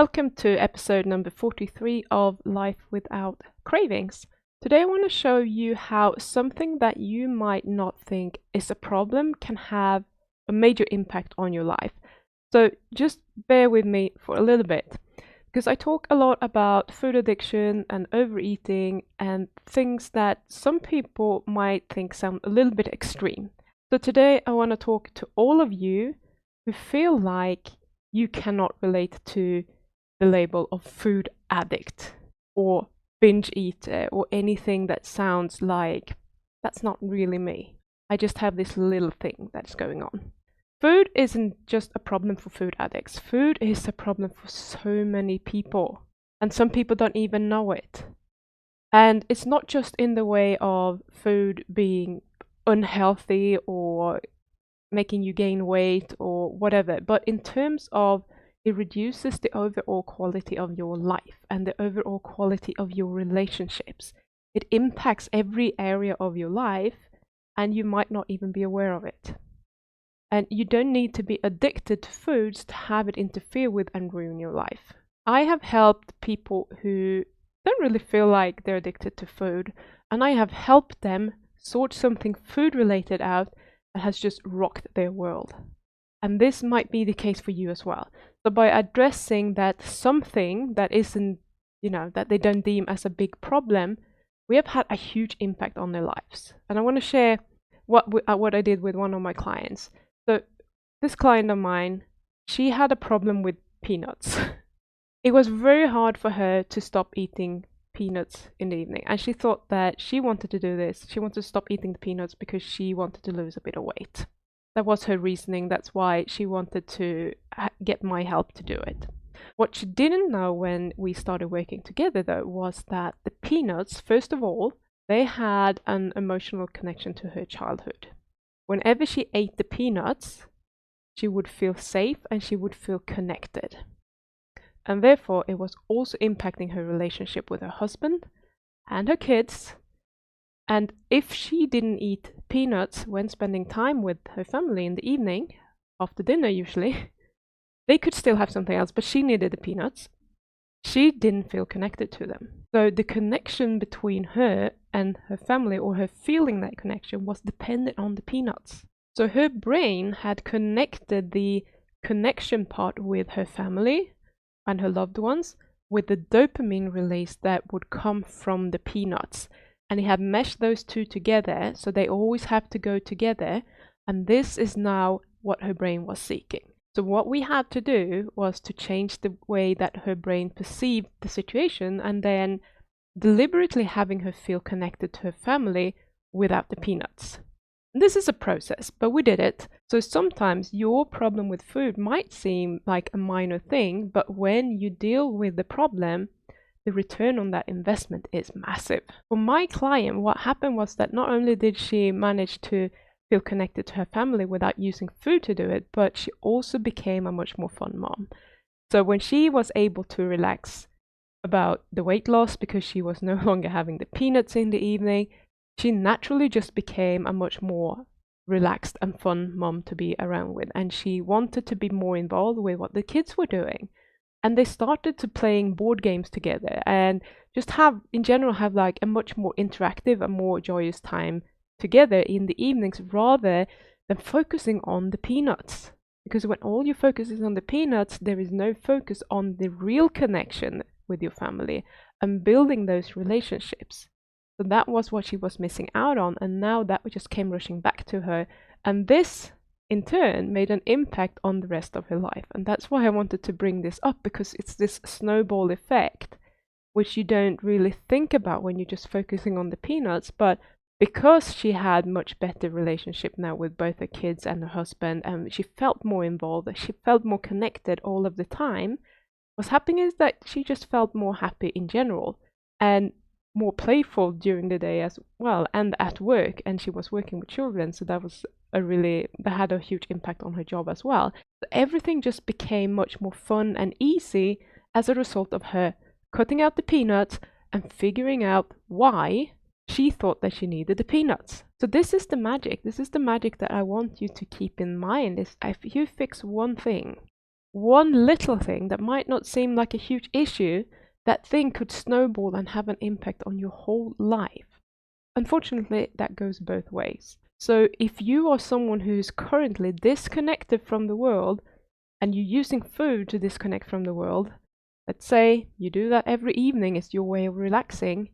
Welcome to episode number 43 of Life Without Cravings. Today I want to show you how something that you might not think is a problem can have a major impact on your life. So just bear with me for a little bit, because I talk a lot about food addiction and overeating and things that some people might think sound a little bit extreme. So today I want to talk to all of you who feel like you cannot relate to the label of food addict or binge eater or anything that sounds like that's not really me. I just have this little thing that's going on. Food isn't just a problem for food addicts. Food is a problem for so many people, and some people don't even know it. And it's not just in the way of food being unhealthy or making you gain weight or whatever, but in terms of it reduces the overall quality of your life and the overall quality of your relationships. It impacts every area of your life, and you might not even be aware of it. And you don't need to be addicted to foods to have it interfere with and ruin your life. I have helped people who don't really feel like they're addicted to food, and I have helped them sort something food related out that has just rocked their world. And this might be the case for you as well. So by addressing that something that isn't, that they don't deem as a big problem, we have had a huge impact on their lives. And I want to share what I did with one of my clients. So this client of mine, she had a problem with peanuts. It was very hard for her to stop eating peanuts in the evening. And she thought that she wanted to do this. She wanted to stop eating the peanuts because she wanted to lose a bit of weight. That was her reasoning. That's why she wanted to get my help to do it. What she didn't know when we started working together, though, was that the peanuts, first of all, they had an emotional connection to her childhood. Whenever she ate the peanuts, she would feel safe and she would feel connected. And therefore, it was also impacting her relationship with her husband and her kids. And if she didn't eat peanuts when spending time with her family in the evening, after dinner usually, they could still have something else, but she needed the peanuts. She didn't feel connected to them. So the connection between her and her family, or her feeling that connection, was dependent on the peanuts. So her brain had connected the connection part with her family and her loved ones with the dopamine release that would come from the peanuts. And he had meshed those two together, so they always have to go together. And this is now what her brain was seeking. So what we had to do was to change the way that her brain perceived the situation, and then deliberately having her feel connected to her family without the peanuts. And this is a process, but we did it. So sometimes your problem with food might seem like a minor thing, but when you deal with the problem, the return on that investment is massive. For my client, what happened was that not only did she manage to feel connected to her family without using food to do it, but she also became a much more fun mom. So when she was able to relax about the weight loss because she was no longer having the peanuts in the evening, she naturally just became a much more relaxed and fun mom to be around with. And she wanted to be more involved with what the kids were doing. And they started to playing board games together and just have like a much more interactive and more joyous time together in the evenings, rather than focusing on the peanuts. Because when all your focus is on the peanuts, there is no focus on the real connection with your family and building those relationships. So that was what she was missing out on, and now that just came rushing back to her. And this in turn made an impact on the rest of her life. And that's why I wanted to bring this up, because it's this snowball effect which you don't really think about when you're just focusing on the peanuts. But because she had much better relationship now with both her kids and her husband, and she felt more involved, she felt more connected all of the time, what's happening is that she just felt more happy in general and more playful during the day as well, and at work. And she was working with children, so that had a huge impact on her job as well. So everything just became much more fun and easy as a result of her cutting out the peanuts and figuring out why she thought that she needed the peanuts. So this is the magic. This is the magic that I want you to keep in mind, is if you fix one thing, one little thing that might not seem like a huge issue, that thing could snowball and have an impact on your whole life. Unfortunately, that goes both ways. So if you are someone who is currently disconnected from the world and you're using food to disconnect from the world, let's say you do that every evening as your way of relaxing,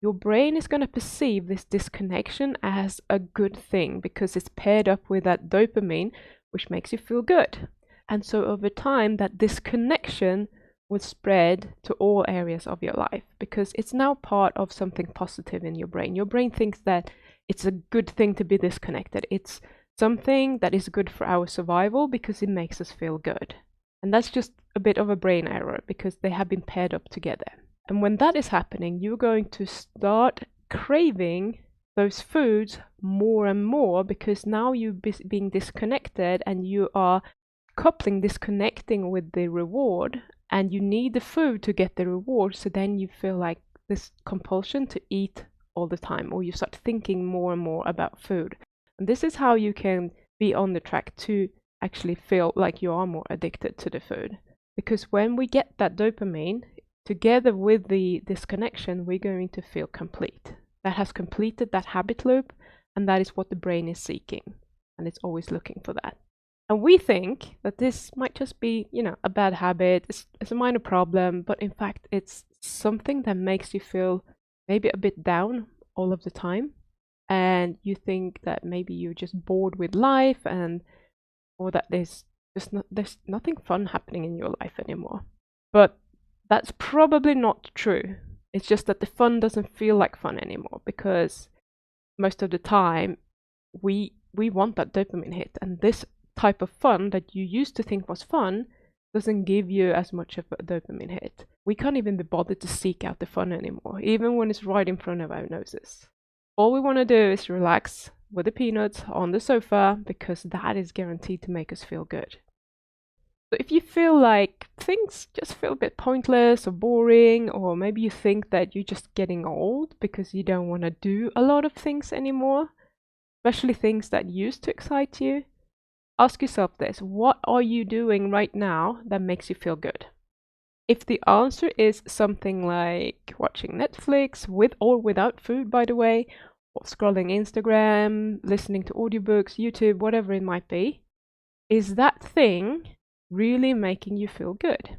your brain is going to perceive this disconnection as a good thing because it's paired up with that dopamine, which makes you feel good. And so over time, that disconnection will spread to all areas of your life because it's now part of something positive in your brain. Your brain thinks that it's a good thing to be disconnected. It's something that is good for our survival because it makes us feel good. And that's just a bit of a brain error because they have been paired up together. And when that is happening, you're going to start craving those foods more and more because now you're being disconnected and you are coupling disconnecting with the reward, and you need the food to get the reward. So then you feel like this compulsion to eat all the time, or you start thinking more and more about food. And this is how you can be on the track to actually feel like you are more addicted to the food. Because when we get that dopamine together with the disconnection, we're going to feel complete. That has completed that habit loop, and that is what the brain is seeking, and it's always looking for that. And we think that this might just be, a bad habit, it's a minor problem, but in fact it's something that makes you feel maybe a bit down all of the time. And you think that maybe you're just bored with life, or that there's nothing fun happening in your life anymore. But that's probably not true. It's just that the fun doesn't feel like fun anymore because most of the time we want that dopamine hit, and this type of fun that you used to think was fun doesn't give you as much of a dopamine hit. We can't even be bothered to seek out the fun anymore, even when it's right in front of our noses. All we want to do is relax with the peanuts on the sofa because that is guaranteed to make us feel good. So if you feel like things just feel a bit pointless or boring, or maybe you think that you're just getting old because you don't want to do a lot of things anymore, especially things that used to excite you, ask yourself this: what are you doing right now that makes you feel good? If the answer is something like watching Netflix, with or without food, by the way, or scrolling Instagram, listening to audiobooks, YouTube, whatever it might be, is that thing really making you feel good?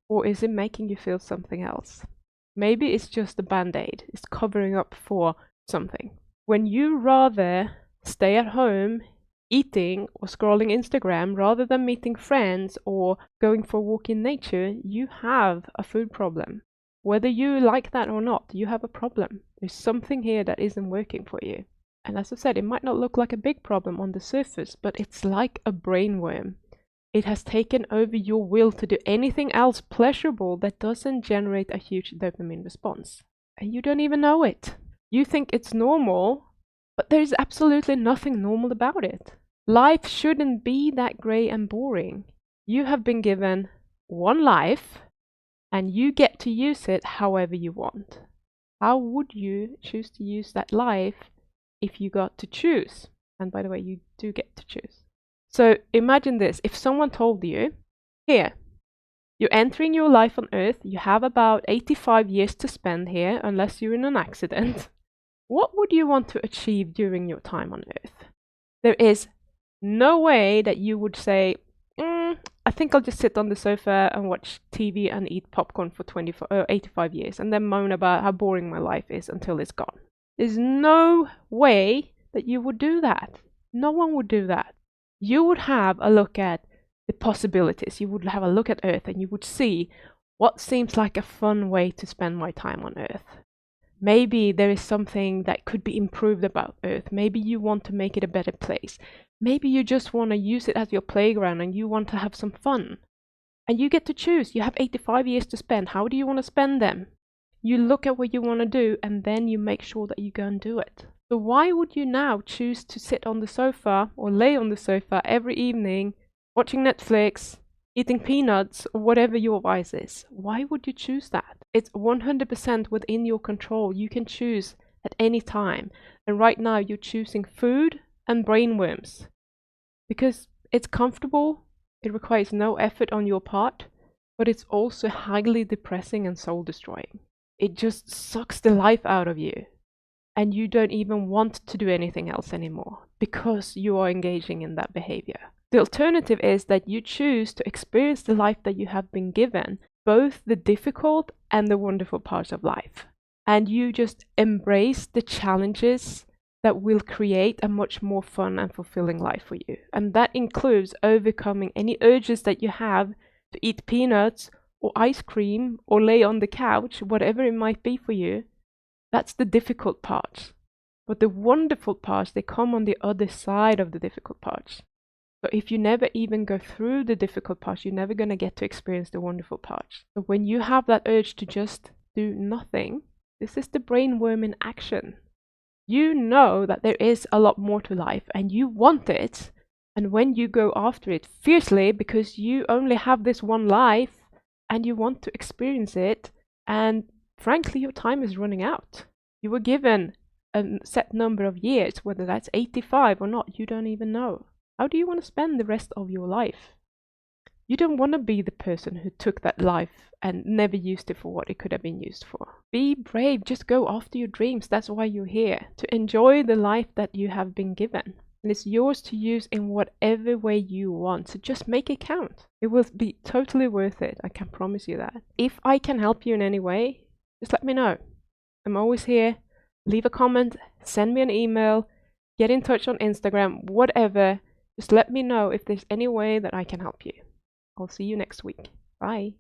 Or is it making you feel something else? Maybe it's just a band-aid. It's covering up for something. When you rather stay at home eating or scrolling Instagram rather than meeting friends or going for a walk in nature, you have a food problem. Whether you like that or not, you have a problem. There's something here that isn't working for you. And as I said, it might not look like a big problem on the surface, but it's like a brainworm. It has taken over your will to do anything else pleasurable that doesn't generate a huge dopamine response. And you don't even know it. You think it's normal, but there's absolutely nothing normal about it. Life shouldn't be that grey and boring. You have been given one life, and you get to use it however you want. How would you choose to use that life if you got to choose? And by the way, you do get to choose. So imagine this: if someone told you, here, you're entering your life on Earth, you have about 85 years to spend here unless you're in an accident. What would you want to achieve during your time on Earth? There is no way that you would say, I think I'll just sit on the sofa and watch TV and eat popcorn for 85 years and then moan about how boring my life is until it's gone. There's no way that you would do that. No one would do that. You would have a look at the possibilities. You would have a look at Earth and you would see what seems like a fun way to spend my time on Earth. Maybe there is something that could be improved about Earth. Maybe you want to make it a better place. Maybe you just want to use it as your playground and you want to have some fun. And you get to choose. You have 85 years to spend. How do you want to spend them? You look at what you want to do and then you make sure that you go and do it. So why would you now choose to sit on the sofa or lay on the sofa every evening, watching Netflix, eating peanuts, or whatever your vice is? Why would you choose that? It's 100% within your control. You can choose at any time. And right now you're choosing food and brainworms because it's comfortable It requires no effort on your part, but it's also highly depressing and soul destroying. It just sucks the life out of you, and you don't even want to do anything else anymore because you are engaging in that behavior. The alternative is that you choose to experience the life that you have been given, both the difficult and the wonderful parts of life. And you just embrace the challenges that will create a much more fun and fulfilling life for you. And that includes overcoming any urges that you have to eat peanuts or ice cream or lay on the couch, whatever it might be for you. That's the difficult parts. But the wonderful parts, they come on the other side of the difficult parts. So if you never even go through the difficult parts, you're never going to get to experience the wonderful parts. So when you have that urge to just do nothing, this is the brain worm in action. You know that there is a lot more to life and you want it. And when you go after it fiercely because you only have this one life and you want to experience it, and frankly, your time is running out. You were given a set number of years, whether that's 85 or not, you don't even know. How do you want to spend the rest of your life? You don't want to be the person who took that life and never used it for what it could have been used for. Be brave, just go after your dreams. That's why you're here, to enjoy the life that you have been given. And it's yours to use in whatever way you want, so just make it count. It will be totally worth it, I can promise you that. If I can help you in any way, just let me know. I'm always here. Leave a comment, send me an email, get in touch on Instagram, whatever. Just let me know if there's any way that I can help you. I'll see you next week. Bye.